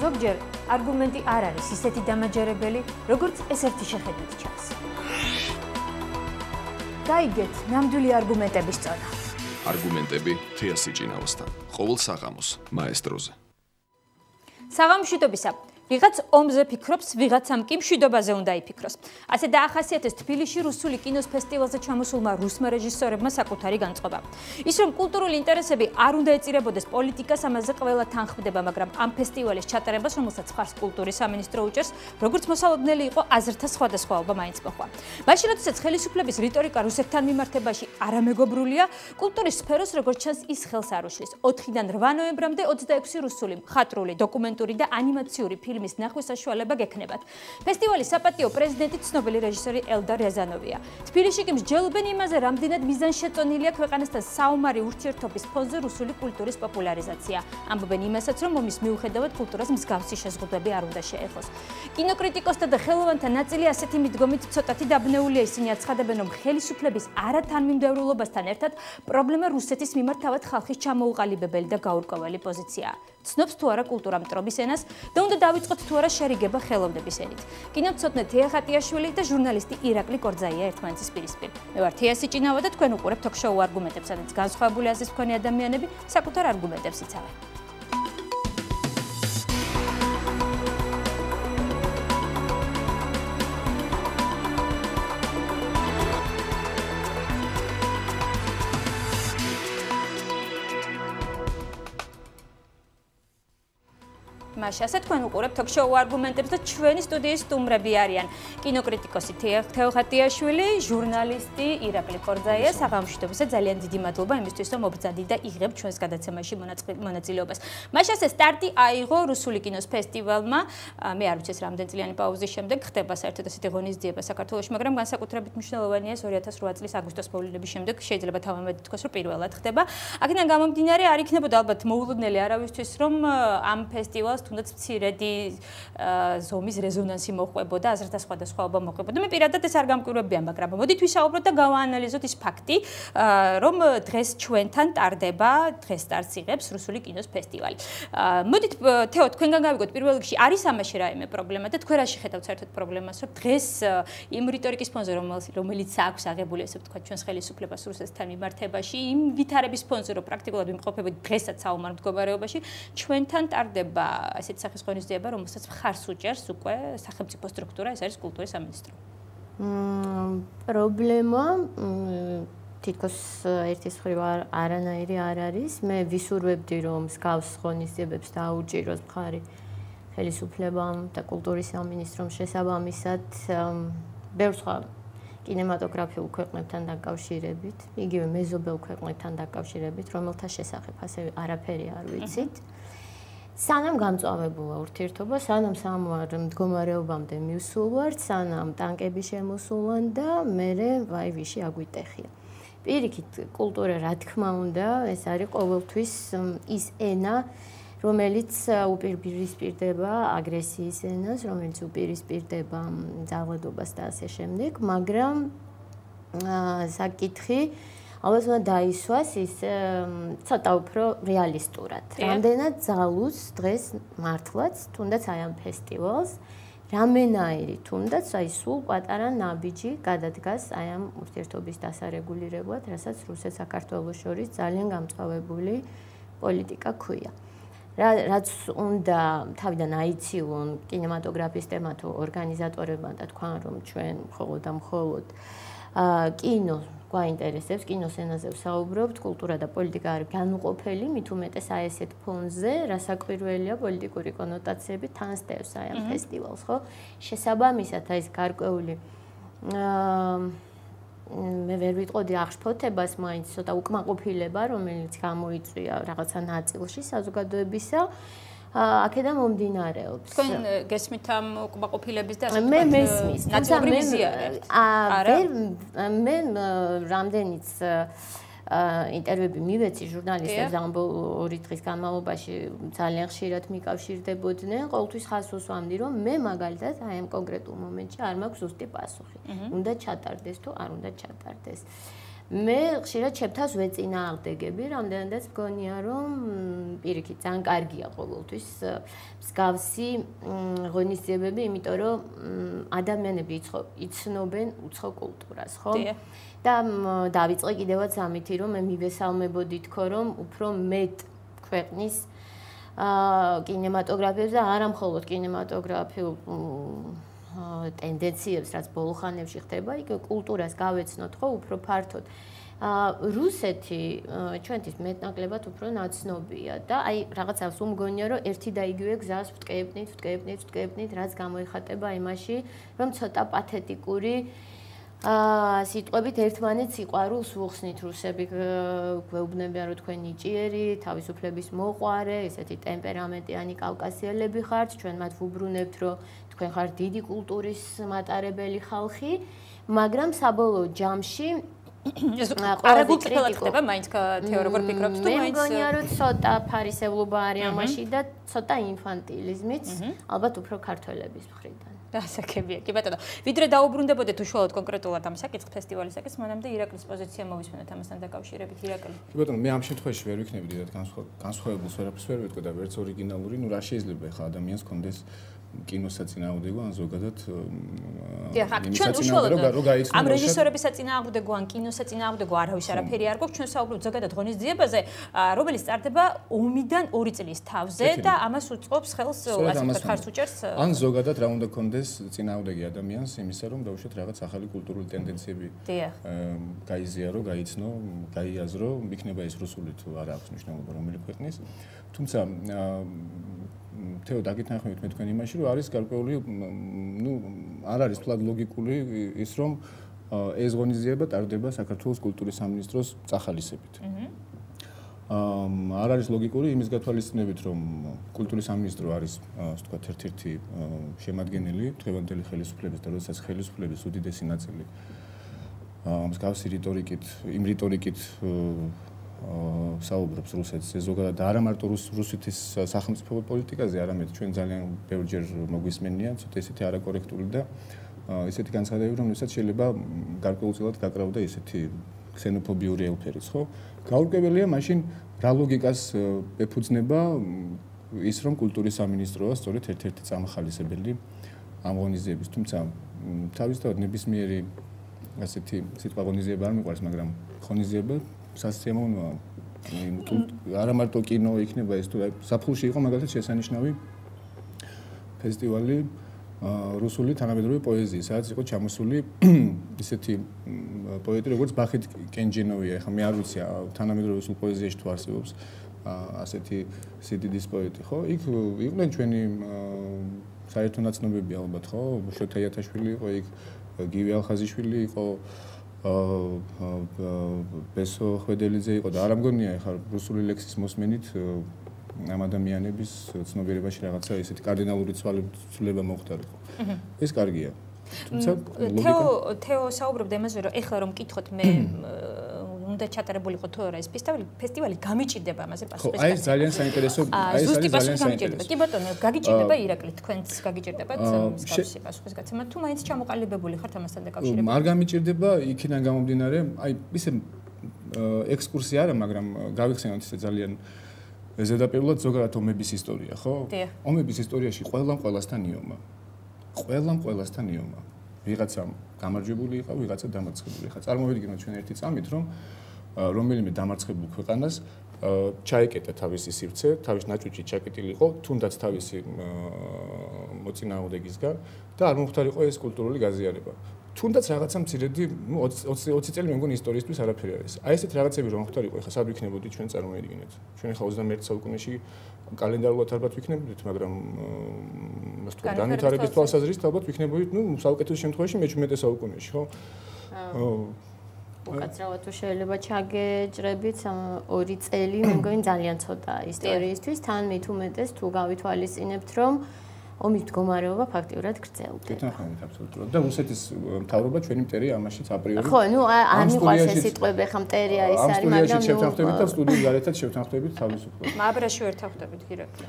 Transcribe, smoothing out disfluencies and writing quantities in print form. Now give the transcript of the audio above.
ზოგჯერ არგუმენტი არ არის ისეთი დამაჯერებელი, როგორც ეს ერთი შეხედვით ჩანს. დაიგეთ ნამდვილი არგუმენტების წონა. არგუმენტები თეა სიჭინაოსთან. ყოველ საღამოს მაესტროზე. საღამოშვიდობისა. ვიღაც ომზე ფიქრობს, ვიღაცამ კი მშვიდობაზე უნდა იფიქროს. ასე დაახასიათეს თბილისში რუსული კინოს ფესტივალზე ჩამოსულმა რუსმა რეჟისორებმა საკუთარი განწყობა. ის რომ კულტურული ინტერესები არ უნდა ეწირებოდეს პოლიტიკას, ამაზე ყველა თანხმდება, მაგრამ ამ ფესტივალის ჩატარებას, რომელსაც ხარს კულტურის სამინისტრო უჭერს, როგორც მოსალოდნელი იყო აზრთა სხვადასხვაობა მაინც მოხდა. მაშინ როდესაც ხელისუფლების რიტორიკა რუსეთთან მიმართებაში არამეგობრულია, კულტურის სფეროს როგორც ჩანს ის ხელს არ უშლის. 4-დან 8 ნოემბრამდე 26 რუსული, მხატვრული, დოკუმენტური და ანიმაციური ფილმის ნახვის საშუალება გექნებათ. ფესტივალის საპატიო პრეზიდენტი ცნობილი რეჟისორი ელდარ რიაზანოვია. თბილისში კი მსჯელობენ იმაზე, რამდენად მიზანშეწონილია ქვეყანასთან საომარი ურთიერთობის ფონზე რუსული კულტურის პოპულარიზაცია. ამბობენ იმასაც, რომ ომის მიუხედავად კულტურას მსგავსი შეზღუდვები არ უნდა შეეხოს. კინოკრიტიკოსთა და ხელოვანთა ნაწილი ასეთი მიდგომით ცოტათი დაბნეულია. ისინი აცხადებენ, რომ ხელისუფლების არათანმიმდევრულობასთან ერთად პრობლემა რუსეთის მიმართ თავად ხალხის ჩამოუყალიბებელი და გაურკვეველი პოზიციაა. ცნობს თუ არა კულტურა მტრობის ენას და უნდა დავიწყოთ თუ არა შერიგება ხელოვნების ენით. კინომცოდნე თეა ხატიაშვილი და ჟურნალისტი ირაკლი კორძაია ერთმანეთის პირისპირ. მე ვარ თეა სიჭინავა და თქვენ უყურებთ თოქ-შოუ არგუმენტებს, სადაც განსხვავებული აზრის მქონე ადამიანები საკუთარ არგუმენტებს იცავენ. ასე თქვენ უყურებთ თოქ-შოუ არგუმენტებს და ჩვენი სტუდიის სტუმრები არიან კინოკრიტიკოსი თეა ხატიაშვილი, ჟურნალისტი ირაკლი კორძაია. საღამოშვიდობისა ძალიან დიდი მადლობა იმისთვის, რომ მობრძანდი და იღებ ჩვენს გადაცემაში მონაწილეობას. ასე სტარტი აიღო რუსული კინოს ფესტივალმა. მე არ ვიცი რამდენწლიანი პაუზის შემდეგ ხდება საერთოდ ასეთი ღონისძიება საქართველოში, მაგრამ განსაკუთრებით მნიშვნელოვანია 2008 წლის აგვისტოს მოვლენების შემდეგ შეიძლება თავამედი თქვას, რომ პირველად ხდება. აქედან გამომდინარე არ იქნებოდა ალბათ მოულოდნელი არავისთვის, რომ ამ ფესტივალს თუნდაც მცირედი ზომის რეზონანსი მოყვებოდა, აზრთა სხვადასხვაობა მოყვებოდა. მე პირადად ეს არ გამკვირვებია, მაგრამ მოდით ვისაუბროთ და გავაანალიზოთ ის ფაქტი, რომ დღეს ჩვენთან ტარდება, დღეს სტარტს იღებს რუსული კინოს ფესტივალი. მოდით თეო, თქვენგან გავიგოთ პირველ რიგში არის ამაში რაიმე პრობლემა და თქვენ რა შეხედავთ საერთოდ პრობლემას, რომ დღეს იმ რიტორიკის ფონზე, რომელიც აქვს აღებული, ასე ვთქვათ, ჩვენს ხელისუფლებას რუსეთთან მიმართებაში, იმ ვითარების ფონზე, რომ პრაქტიკულად ვიმყოფებით დღესაც საომარ მდგომარეობაში, ჩვენთან ტარდება ასეთი სახის ღონისძიება, რომელსაც მხარს უჭერს უკვე სახელმწიფო სტრუქტურა, ეს არის კულტურის სამინისტრო. პრობლემა თითქოს ერთის მხრივ არანაირი არ არის. მე ვისურვებდი, რომ მსგავს ღონისძიებებს დაუჭიროს მხარი ხელისუფლებამ და კულტურის სამინისტრომ შესაბამისად ბევრ სხვა კინემატოგრაფიულ ქვეყნებთან დაკავშირებით, იგივე მეზობელ ქვეყნებთან დაკავშირებით, რომელთა შესახებ ასე არაფერი არ ვიცით. სანამ გამწვავებულა ურთიერთობა, სანამ საომარ მდგომარეობამდე მივსულვართ, სანამ ტანკები შემოსულან და მერე ვაივიში აგვიტეხია. პირიქით, კულტურა რა თქმა უნდა, ეს არის ყოველთვის ის ენა, რომელიც უპირისპირდება აგრესიის ენას, რომელიც უპირისპირდება ძალადობას და ასე შემდეგ, მაგრამ საკითხი ალბათ უნდა დაისვას ის ცოტა უფრო რეალისტურად. რამდენად ძალუძს დღეს მართლაც, თუნდაც აი ამ ფესტივალს, რამენაირი თუნდაც აი სულ პატარა ნაბიჯი გადადგას აი ამ ურთიერთობის დასარეგულირებლად, რასაც რუსეთ-საქართველოს შორის ძალიან გამწვავებული პოლიტიკა ქვია. რაც უნდა თავიდან აიცილონ კინემატოგრაფისტებმა თუ ორგანიზატორებმა და თქვან რომ ჩვენ მხოლოდ და მხოლოდ კინო გვაინტერესებს, კინოს ენაზე ვსაუბრობთ, კულტურა და პოლიტიკა არის განუყოფელი, მით უმეტეს აი ესეთ ფონზე, რასაკვირველია პოლიტიკური კონოტაციები თან სდევს აი ამ ფესტივალს, ხო? შესაბამისად აი ეს გარკვეული მე ვერ ვიტყოდი აღშფოთებას, მაინც ცოტა უკმაყოფილება, რომელიც გამოიწვია რაღაცა ნაწილში საზოგადოებისა. აქედან მომდინარეობს. თქვენ გესმით ამ უკმაყოფილების და ასე მე მესმის. ნაწილობრივ ზიარებთ. მე რამდენიც ინტერვიუები მივეცი ჟურნალისტებს ამ ორი დღის განმავლობაში ძალიან ხშირად მიკავშირდებოდნენ, ყოველთვის ხაზს უსვამდი, რომ მე მაგალითად აი ამ კონკრეტულ მომენტში არ მაქვს ზუსტი პასუხი. უნდა ჩატარდეს თუ არ უნდა ჩატარდეს. მე ხშირად ჩემთავს ვეწინააღმდეგები, რამდენადაც მგონია, რომ პირიქით ძალიან კარგია ყოველთვის მსგავსი ღონისძიებები, იმიტომ რომ ადამიანები იცნობენ უცხო კულტურას, ხო? და დავიწყე კიდევაც ამითი, რომ მე მივესალმებოდი თქო, რომ უფრო მეტ ქვეყნის კინემატოგრაფიებს და არა მხოლოდ კინემატოგრაფიულ ტენდენციებს, რაც ბოლო ხანებში ხდება, იქ კულტურას გავეცნოთ, ხო, უფრო ფართოდ. რუსეთი ჩვენთვის მეტნაკლებად უფრო ნაცნობია და აი რაღაცას უმგონია, რომ ერთი და იგივე გზას ვტკეებნით, რაც გამოიხატება იმაში, რომ ცოტა პათეტიკური სიტყვებით ერთმანეთს სიყვარულს ვუხსნით რუსები გვეუბნებიან რომ თქვენ ნიჭიერი, თავისუფლების მოყვარე, ესეთი ტემპერამენტიანი კავკასიელები ხართ, ჩვენ მათ ვუბრუნებთ რომ თქვენ ხართ დიდი კულტურის მატარებელი ხალხი, მაგრამ საბოლოო ჯამში არაგულწრფელად ხდება მაინც თეო როგორ ფიქრობთ თუ მაინც მე მგონია რომ ცოტა ფარისევლობა არის ამაში და ცოტა ინფანტილიზმიც ალბათ უფრო ქართველების მხრიდან დასაკებია კი ბატონო ვიდრე დაუბრუნდებოდეთ უშუალოდ კონკრეტულად ამ საკითხ ფესტივალისაკაც მანამდე ირაკლის პოზიცია მოვისმენთ ამასთან დაკავშირებით ირაკლი კი ბატონო მე ამ შემთხვევაში ვერ ვიქნები დიდად განსხვავებულს ვერაფერს ვერ ვეთქვი და ვერც ორიგინალური ნუ რა შეიძლება ხა ადამიანს კონდეს კინოსაწინააღმდეგო ან ზოგადად ჩვენ უშუალოდ ამ რეჟისორების საწინააღმდეგო ან კინოსაწინააღმდეგო არავის არაფერი არ გვაქვს ჩვენ საუბრობთ ზოგადად ღონისძიებაზე რომელიც სტარტდება ომიდან 2 წლის თავზე და ამას უწყობს ხელს ასე ვთქვათ ხარს უჭერს ან ზოგადად რა უნდა კონდეს წინააღმდეგი ადამიანს იმისა რომ დაუშვათ რაღაც ახალი კულტურული ტენდენციები გაიზიარო, გაიცნო, გაიაზრო, იქნება ეს რუსული თუ არა აქვს მნიშვნელობა რომელი ქვეყნის თუმცა თეო დაგითანხმებით მე თქვენ იმაში რომ არის გარკვეული ნუ არ არის თლად ლოგიკური ის რომ ეს ღონისძიება ტარდება საქართველოს კულტურის სამინისტროს წახალისებით. არ არის ლოგიკური იმის გათვალისწინებით რომ კულტურის სამინისტრო არის ასე ვთქვათ ერთ-ერთი შემადგენელი დღევანდელი ხელისუფლების და როდესაც ხელისუფლების უდიდესი ნაწილი მსგავსი რიტორიკით იმ რიტორიკით საუბრობს რუსეთზე ზოგადად არა მარტო რუსეთის სახელმწიფო პოლიტიკაზე, არამედ ჩვენ ძალიან ბევრჯერ მოგვისმენია ცოტა ესეთი არაკორექტული და ესეთი განცხადებები, რომელსაც შეიძლება გარკვეულწილად გაკრავდა ესეთი ქსენოფობიური ელფერიც, ხო? გაურკვეველია მაშინ რა ლოგიკას ეფუძნება ის რომ კულტურის სამინისტროა სწორედ ერთ-ერთი წამახალისებელი ამ ღონისძიების, თუმცა თავისთავად ნებისმიერი ასეთი სიტყვა ღონისძიება არ მიყვარს, მაგრამ ღონისძიება სასიამოვნოა. არა მარტო კინო იქნება ეს თუ საფულში იყო მაგალითად შესანიშნავი ფესტივალი რუსული თანამედროვე პოეზიის, სადაც იყო ჩამოსული ისეთი პოეტი როგორც ბახით კენჯინოვია. ეხლა მე არ ვიცი თანამედროვე რუსულ პოეზიაში თუ არსებობს ასეთი სიდიდის პოეტი, ხო? იქ იყვნენ ჩვენი საერთო ნაცნობები ალბათ, ხო? შოთა იათაშვილი იყო იქ, გივი ალხაზიშვილი იყო ბესო ხვედელიძე იყო და არ ამგონია ეხლა რუსული ლექსის მოსმენით ამ ადამიანების ცნობიერებაში რაღაცა ესეთი კარდინალური ცვლილება მოხდარიყო. ეს კარგია. თუმცა თეო საუბრობდა იმაზე რომ ეხლა რომ მკითხოთ მე უნდა ჩატარებულიყო თუ არა ეს ფესტივალი გამიჭირდება ამაზე პასუხი. აი ეს ძალიან საინტერესო, აი ეს არის ძალიან საინტერესო. კი ბატონო, გაგიჭირდება ირაკლი თქვენც გაგიჭირდებათ მსგავსი პასუხისგაცემა თუ მაინც ჩამოყალიბებული ხართ ამასთან დაკავშირებით? არ გამიჭირდება იქიდან გამომდინარე, აი ისე ექსკურსია არა, მაგრამ გავიხსენოთ ისე ძალიან ზედაპირულად ზოგადად ომების ისტორია, ხო? ომების ისტორიაში ყველასთან იომა. ყველასთან იომა. ვიღაცამ გამარჯვებული იყო, ვიღაცა დამარცხებული. ხა წარმოვიდგინოთ ჩვენ ერთი წამით, რომ რომელიმე დამარცხებულ ქვეყანას ჩაეკეტა თავისი სივრცე, თავის ნაჭუჭი ჩაკეტილიყო, თუნდაც თავისი მოწინააღმდეგისგან და არ მომხდარიყო ეს კულტურული გაზიარება. თუნდაც რაღაცა მცირედი, ნუ 20 წელი მე მგონი ისტორიისთვის არაფერი არის. აი ესეთ რაღაცები რომ ხდარიყო, ეხლა სად ვიქნებოდი ჩვენ წარმოვიდგინეთ. ჩვენ ეხლა 21 საუკუნეში კალენდარულად ალბათ ვიქნებოდით, მაგრამ ასე ვთქვათ, განვითარების თვალსაზრისით ალბათ ვიქნებოდით, ნუ საუკეთესო შემთხვევაში მე-17 საუკუნეში, ხო? უკაცრავად თუ შეიძლება ჩაგეჭრებით 2 წელი, მე მგონი ძალიან ცოტა ისტორიისთვის, თან მით უმეტეს თუ გავითვალისწინებთ, რომ ომის მდგომარეობა ფაქტიურად გრძელდება. გითხრათ აბსოლუტურად. და რუსეთის მთავრობა ჩვენი მტერი ამაშიც აპრიორი. ხო, ნუ არ მიყვარს ეს სიტყვები, ხა მტერი არის, მაგრამ ნუ სტუდიაში შევთანხმდებით და სტუდიის გარეთაც შევთანხმდებით თავისუფლად. მაბრაში ვერთანხმდებით ირაკლი.